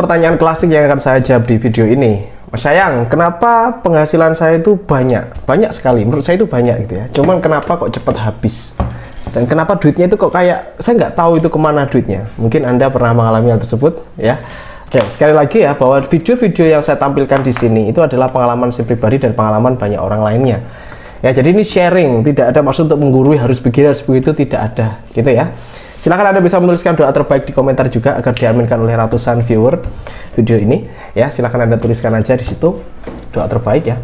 pertanyaan klasik yang akan saya jawab di video ini. Mas Sayang, kenapa penghasilan saya itu banyak? Banyak sekali, menurut saya itu banyak gitu ya. Cuman kenapa kok cepat habis? Dan kenapa duitnya itu kok kayak, saya nggak tahu itu kemana duitnya. Mungkin Anda pernah mengalami hal tersebut ya. Oke, sekali lagi ya, bahwa video-video yang saya tampilkan di sini itu adalah pengalaman saya pribadi dan pengalaman banyak orang lainnya. Ya, jadi ini sharing, tidak ada maksud untuk menggurui harus begini, harus begitu, tidak ada gitu ya. Silahkan Anda bisa menuliskan doa terbaik di komentar juga agar diaminkan oleh ratusan viewer video ini. Ya, silahkan Anda tuliskan aja di situ doa terbaik ya.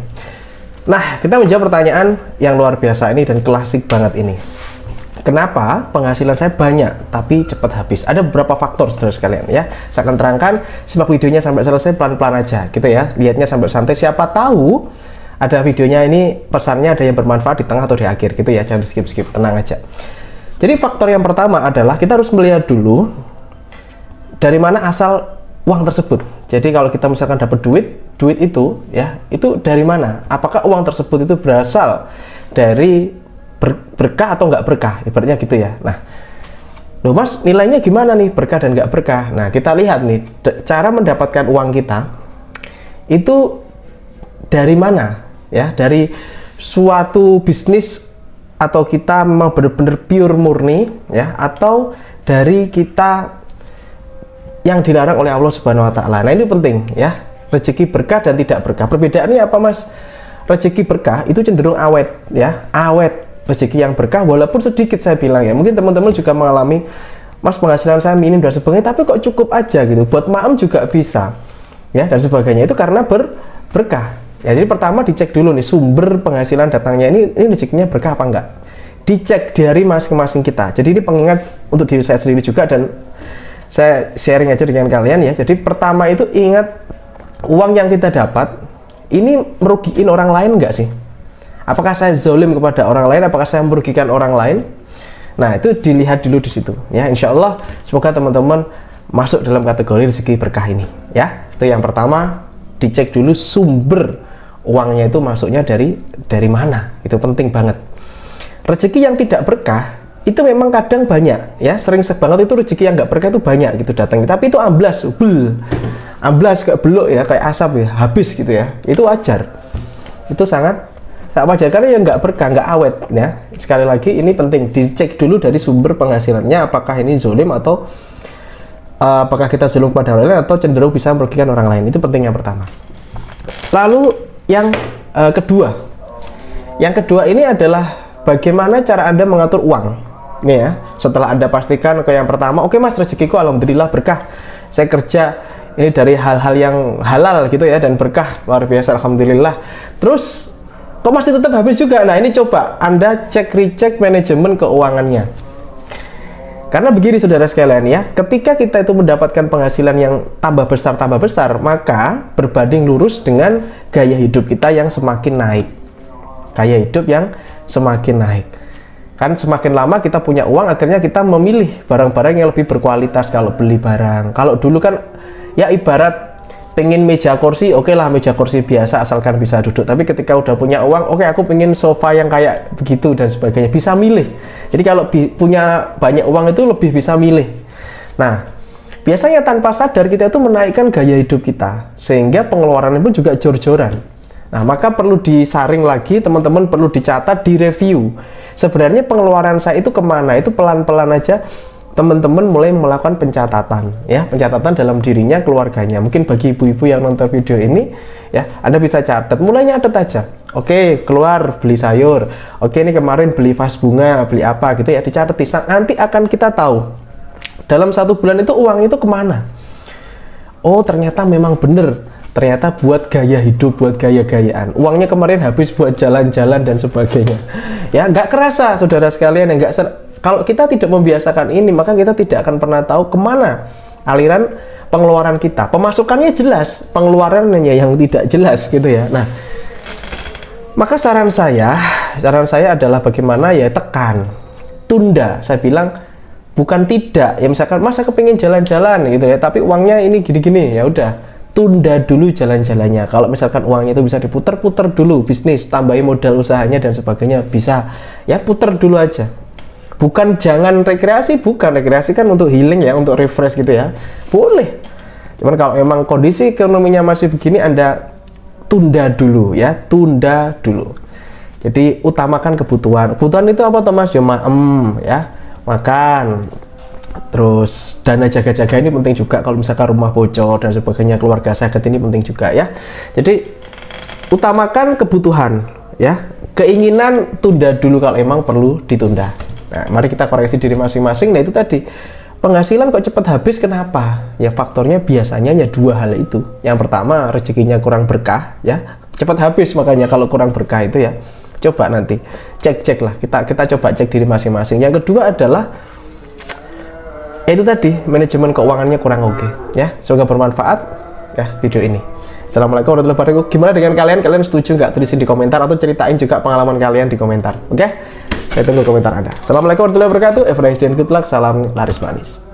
Nah, kita menjawab pertanyaan yang luar biasa ini dan klasik banget ini. Kenapa penghasilan saya banyak tapi cepat habis? Ada beberapa faktor saudara sekalian ya. Saya akan terangkan, simak videonya sampai selesai pelan-pelan aja gitu ya. Lihatnya sampai santai, siapa tahu ada videonya ini pesannya ada yang bermanfaat di tengah atau di akhir gitu ya. Jangan skip-skip, tenang aja. Jadi faktor yang pertama adalah kita harus melihat dulu dari mana asal uang tersebut. Jadi kalau kita misalkan dapat duit itu ya, itu dari mana? Apakah uang tersebut itu berasal dari berkah atau nggak berkah? Ibaratnya gitu ya. Nah, loh Mas, nilainya gimana nih berkah dan nggak berkah? Nah, kita lihat nih cara mendapatkan uang kita itu dari mana? Ya, dari suatu bisnis atau kita memang benar-benar pure murni ya, atau dari kita yang dilarang oleh Allah Subhanahu wa taala. Nah, ini penting ya. Rezeki berkah dan tidak berkah. Perbedaannya apa, Mas? Rezeki berkah itu cenderung awet ya, awet. Rezeki yang berkah walaupun sedikit saya bilang ya. Mungkin teman-teman juga mengalami, Mas penghasilan saya minim dan sebagainya, tapi kok cukup aja gitu. Buat maam juga bisa. Ya, dan sebagainya. Itu karena berkah. Ya, jadi pertama dicek dulu nih sumber penghasilan datangnya ini rezekinya berkah apa enggak. Dicek dari masing-masing kita. Jadi ini pengingat untuk diri saya sendiri juga dan saya sharing aja dengan kalian ya. Jadi pertama itu ingat uang yang kita dapat ini merugikan orang lain enggak sih? Apakah saya zalim kepada orang lain? Apakah saya merugikan orang lain? Nah, itu dilihat dulu di situ ya. Insya Allah semoga teman-teman masuk dalam kategori rezeki berkah ini ya. Itu yang pertama, dicek dulu sumber uangnya itu masuknya dari mana. Itu penting banget. Rezeki yang tidak berkah itu memang kadang banyak ya, sering banget itu rezeki yang nggak berkah itu banyak gitu datang, tapi itu amblas kayak beluk ya, kayak asap ya, habis gitu ya. Itu wajar, itu sangat wajar karena yang nggak berkah, nggak awet ya. Sekali lagi ini penting, dicek dulu dari sumber penghasilannya, apakah ini zalim atau apakah kita zalim pada orang lain atau cenderung bisa merugikan orang lain. Itu penting yang pertama. Lalu yang kedua ini adalah bagaimana cara Anda mengatur uang. Nih ya, setelah Anda pastikan ke yang pertama, oke Mas, rezekiku alhamdulillah berkah. Saya kerja ini dari hal-hal yang halal gitu ya dan berkah, luar biasa alhamdulillah. Terus kok masih tetap habis juga? Nah, ini coba Anda recheck manajemen keuangannya. Karena begini saudara sekalian ya, ketika kita itu mendapatkan penghasilan yang tambah besar, maka berbanding lurus dengan gaya hidup kita yang semakin naik. Gaya hidup yang semakin naik. Kan semakin lama kita punya uang, akhirnya kita memilih barang-barang yang lebih berkualitas kalau beli barang. Kalau dulu kan ya ibarat pengen meja kursi, oke lah meja kursi biasa asalkan bisa duduk. Tapi ketika udah punya uang, oke aku pengen sofa yang kayak begitu dan sebagainya. Bisa milih. Jadi kalau punya banyak uang itu lebih bisa milih. Nah, biasanya tanpa sadar kita itu menaikkan gaya hidup kita, sehingga pengeluarannya pun juga jor-joran. Nah, maka perlu disaring lagi, teman-teman perlu dicatat, direview. Sebenarnya pengeluaran saya itu kemana? Itu pelan-pelan aja teman-teman mulai melakukan pencatatan ya, pencatatan dalam dirinya, keluarganya. Mungkin bagi ibu-ibu yang nonton video ini ya, Anda bisa catat, mulainya catat aja. Oke, keluar beli sayur. Oke, ini kemarin beli vas bunga, beli apa gitu ya, dicatat. Nanti akan kita tahu dalam 1 bulan itu uang itu kemana. Oh, ternyata memang bener. Ternyata buat gaya hidup, buat gaya-gayaan. Uangnya kemarin habis buat jalan-jalan dan sebagainya. Ya, nggak kerasa, saudara sekalian. Kalau kita tidak membiasakan ini, maka kita tidak akan pernah tahu kemana aliran pengeluaran kita. Pemasukannya jelas, pengeluarannya yang tidak jelas gitu ya. Nah, maka saran saya adalah bagaimana ya, tekan, tunda. Saya bilang bukan tidak. Ya misalkan, Mas saya kepingin jalan-jalan gitu ya, tapi uangnya ini gini-gini, ya udah. Tunda dulu jalan-jalannya. Kalau misalkan uangnya itu bisa diputer-puter dulu, bisnis, tambahin modal usahanya dan sebagainya, bisa ya, puter dulu aja. Bukan jangan rekreasi, bukan rekreasi kan untuk healing ya, untuk refresh gitu ya, boleh. Cuman kalau memang kondisi ekonominya masih begini, Anda tunda dulu ya, tunda dulu. Jadi utamakan kebutuhan. Kebutuhan itu apa Thomas? Ya, makan. Terus dana jaga-jaga ini penting juga, kalau misalkan rumah bocor dan sebagainya, keluarga sakit ini penting juga ya. Jadi utamakan kebutuhan ya. Keinginan tunda dulu kalau emang perlu ditunda. Nah, mari kita koreksi diri masing-masing. Nah, itu tadi, penghasilan kok cepat habis, kenapa? Ya faktornya biasanya ya dua hal itu. Yang pertama, rezekinya kurang berkah ya, cepat habis. Makanya kalau kurang berkah itu ya, coba nanti cek lah, kita coba cek diri masing-masing. Yang kedua adalah itu tadi, manajemen keuangannya kurang oke ya. Semoga bermanfaat ya video ini. Assalamualaikum warahmatullahi wabarakatuh. Gimana dengan kalian? Kalian setuju nggak? Tulisin di komentar atau ceritain juga pengalaman kalian di komentar. Oke? Saya tunggu komentar Anda. Assalamualaikum warahmatullahi wabarakatuh. Have a nice day and good luck. Salam laris manis.